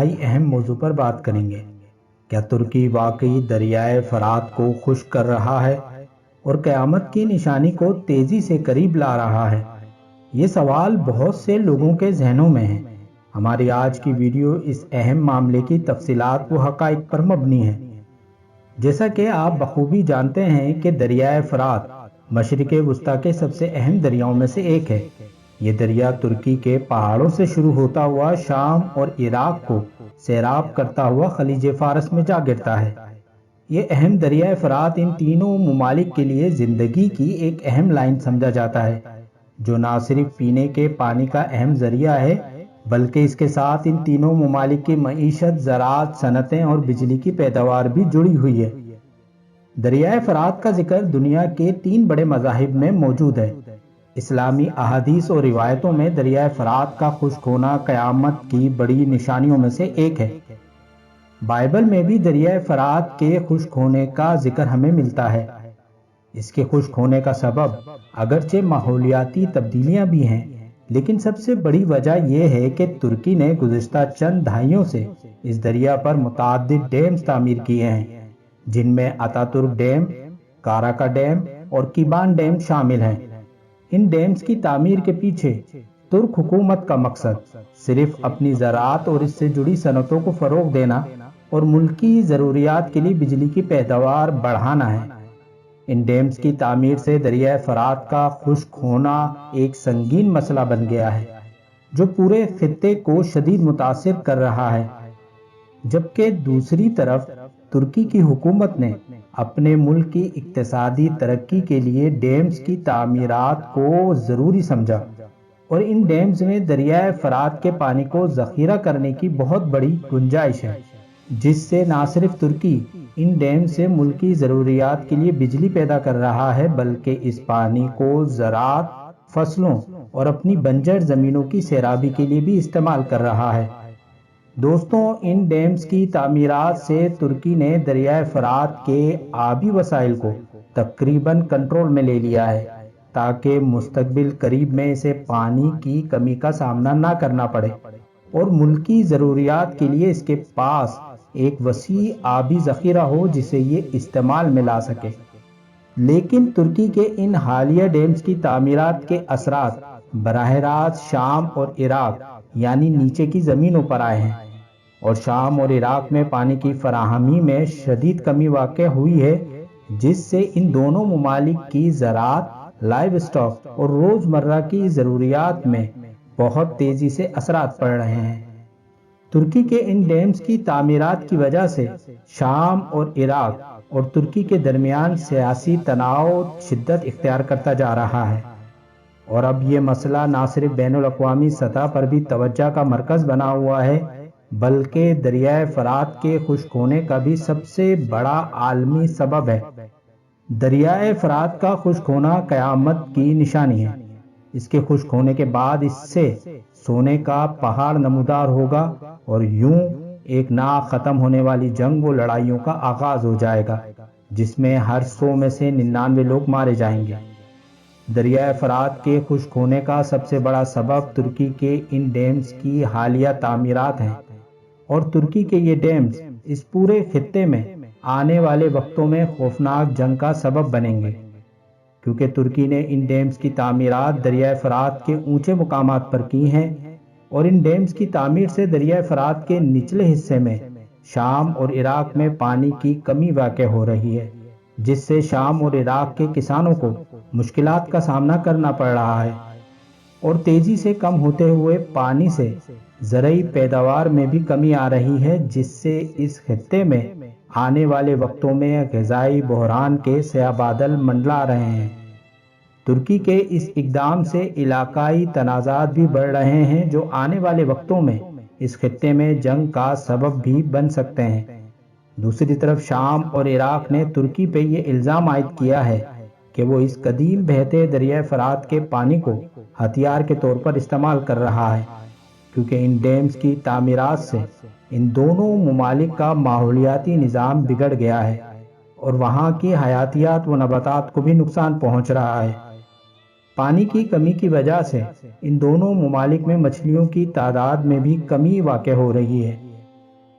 انتہائی اہم موضوع پر بات کریں گے۔ کیا ترکی واقعی دریائے فرات کو خشک کر رہا ہے اور قیامت کی نشانی کو تیزی سے قریب لا رہا ہے؟ یہ سوال بہت سے لوگوں کے ذہنوں میں ہے۔ ہماری آج کی ویڈیو اس اہم معاملے کی تفصیلات و حقائق پر مبنی ہے۔ جیسا کہ آپ بخوبی جانتے ہیں کہ دریائے فرات مشرق وسطیٰ کے سب سے اہم دریاؤں میں سے ایک ہے۔ یہ دریا ترکی کے پہاڑوں سے شروع ہوتا ہوا شام اور عراق کو سیراب کرتا ہوا خلیج فارس میں جا گرتا ہے۔ یہ اہم دریائے فرات ان تینوں ممالک کے لیے زندگی کی ایک اہم لائن سمجھا جاتا ہے، جو نہ صرف پینے کے پانی کا اہم ذریعہ ہے بلکہ اس کے ساتھ ان تینوں ممالک کی معیشت، زراعت، صنعتیں اور بجلی کی پیداوار بھی جڑی ہوئی ہے۔ دریائے فرات کا ذکر دنیا کے 3 بڑے مذاہب میں موجود ہے۔ اسلامی احادیث اور روایتوں میں دریائے فرات کا خشک ہونا قیامت کی بڑی نشانیوں میں سے ایک ہے۔ بائبل میں بھی دریائے فرات کے خشک ہونے کا ذکر ہمیں ملتا ہے۔ اس کے خشک ہونے کا سبب اگرچہ ماحولیاتی تبدیلیاں بھی ہیں، لیکن سب سے بڑی وجہ یہ ہے کہ ترکی نے گزشتہ چند دہائیوں سے اس دریا پر متعدد ڈیمز تعمیر کیے ہیں، جن میں اتاتورک ڈیم، کاراکا ڈیم اور کیبان ڈیم شامل ہیں۔ ان ڈیمز کی تعمیر کے پیچھے ترک حکومت کا مقصد صرف اپنی زراعت اور اس سے جڑی صنعتوں کو فروغ دینا اور ملکی ضروریات کے لیے بجلی کی پیداوار بڑھانا ہے۔ ان ڈیمز کی تعمیر سے دریائے فرات کا خشک ہونا ایک سنگین مسئلہ بن گیا ہے، جو پورے خطے کو شدید متاثر کر رہا ہے۔ جبکہ دوسری طرف ترکی کی حکومت نے اپنے ملک کی اقتصادی ترقی کے لیے ڈیمز کی تعمیرات کو ضروری سمجھا اور ان ڈیمز میں دریائے فرات کے پانی کو ذخیرہ کرنے کی بہت بڑی گنجائش ہے، جس سے نہ صرف ترکی ان ڈیم سے ملکی ضروریات کے لیے بجلی پیدا کر رہا ہے بلکہ اس پانی کو زراعت، فصلوں اور اپنی بنجر زمینوں کی سیرابی کے لیے بھی استعمال کر رہا ہے۔ دوستوں، ان ڈیمز کی تعمیرات سے ترکی نے دریائے فرات کے آبی وسائل کو تقریباً کنٹرول میں لے لیا ہے، تاکہ مستقبل قریب میں اسے پانی کی کمی کا سامنا نہ کرنا پڑے اور ملکی ضروریات کے لیے اس کے پاس ایک وسیع آبی ذخیرہ ہو جسے یہ استعمال میں لا سکے۔ لیکن ترکی کے ان حالیہ ڈیمز کی تعمیرات کے اثرات براہ راست شام اور عراق یعنی نیچے کی زمینوں پر آئے ہیں، اور شام اور عراق میں پانی کی فراہمی میں شدید کمی واقع ہوئی ہے، جس سے ان دونوں ممالک کی زراعت، لائیو اسٹاک اور روزمرہ کی ضروریات میں بہت تیزی سے اثرات پڑ رہے ہیں۔ ترکی کے ان ڈیمز کی تعمیرات کی وجہ سے شام اور عراق اور ترکی کے درمیان سیاسی تناؤ شدت اختیار کرتا جا رہا ہے، اور اب یہ مسئلہ نہ صرف بین الاقوامی سطح پر بھی توجہ کا مرکز بنا ہوا ہے بلکہ دریائے فرات کے خشک ہونے کا بھی سب سے بڑا عالمی سبب ہے۔ دریائے فرات کا خشک ہونا قیامت کی نشانی ہے۔ اس کے خشک ہونے کے بعد اس سے سونے کا پہاڑ نمودار ہوگا اور یوں ایک نہ ختم ہونے والی جنگ و لڑائیوں کا آغاز ہو جائے گا، جس میں ہر 100 میں سے 99 لوگ مارے جائیں گے۔ دریائے فرات کے خشک ہونے کا سب سے بڑا سبب ترکی کے ان ڈیمز کی حالیہ تعمیرات ہیں، اور ترکی کے یہ ڈیمز اس پورے خطے میں آنے والے وقتوں میں خوفناک جنگ کا سبب بنیں گے، کیونکہ ترکی نے ان ڈیمز کی تعمیرات دریائے فرات کے اونچے مقامات پر کی ہیں، اور ان ڈیمز کی تعمیر سے دریائے فرات کے نچلے حصے میں شام اور عراق میں پانی کی کمی واقع ہو رہی ہے، جس سے شام اور عراق کے کسانوں کو مشکلات کا سامنا کرنا پڑ رہا ہے، اور تیزی سے کم ہوتے ہوئے پانی سے زرعی پیداوار میں بھی کمی آ رہی ہے، جس سے اس خطے میں آنے والے وقتوں میں غذائی بحران کے سیاہ بادل منڈلا رہے ہیں۔ ترکی کے اس اقدام سے علاقائی تنازعات بھی بڑھ رہے ہیں، جو آنے والے وقتوں میں اس خطے میں جنگ کا سبب بھی بن سکتے ہیں۔ دوسری طرف شام اور عراق نے ترکی پہ یہ الزام عائد کیا ہے کہ وہ اس قدیم بہتے دریائے فرات کے پانی کو ہتھیار کے طور پر استعمال کر رہا ہے، کیونکہ ان ڈیمز کی تعمیرات سے ان دونوں ممالک کا ماحولیاتی نظام بگڑ گیا ہے اور وہاں کی حیاتیات و نباتات کو بھی نقصان پہنچ رہا ہے۔ پانی کی کمی کی وجہ سے ان دونوں ممالک میں مچھلیوں کی تعداد میں بھی کمی واقع ہو رہی ہے،